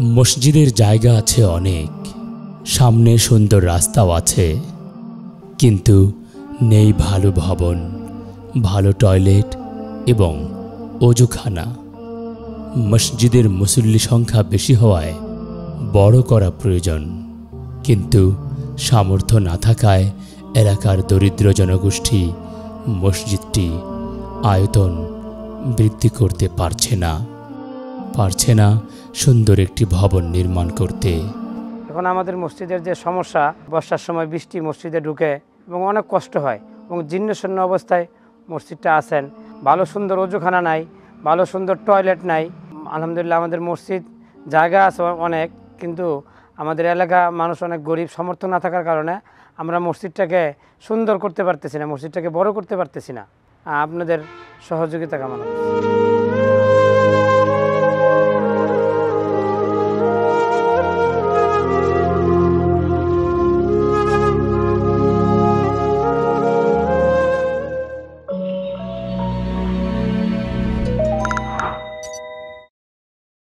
মসজিদের জায়গা আছে অনেক, সামনে সুন্দর রাস্তাও আছে, কিন্তু নেই ভালো ভবন, ভালো টয়লেট এবং অজুখানা। মসজিদের মুসল্লি সংখ্যা বেশি হওয়ায় বড় করা প্রয়োজন, কিন্তু সামর্থ্য না থাকায় এলাকার দরিদ্র জনগোষ্ঠী মসজিদটি আয়তন বৃদ্ধি করতে পারছে না সুন্দর একটি ভবন নির্মাণ করতে। এখন আমাদের মসজিদের যে সমস্যা, বর্ষার সময় বৃষ্টি মসজিদে ঢুকে এবং অনেক কষ্ট হয় এবং জীর্ণশীর্ণ অবস্থায় মসজিদটা আছেন। ভালো সুন্দর অজুখানা নাই, ভালো সুন্দর টয়লেট নাই। আলহামদুলিল্লাহ আমাদের মসজিদ জায়গা আছে অনেক, কিন্তু আমাদের এলাকা মানুষ অনেক গরিব, সামর্থ্য না থাকার কারণে আমরা মসজিদটাকে সুন্দর করতে পারতেছি না, মসজিদটাকে বড় করতে পারতেছি না। আপনাদের সহযোগিতা কামনা করছি।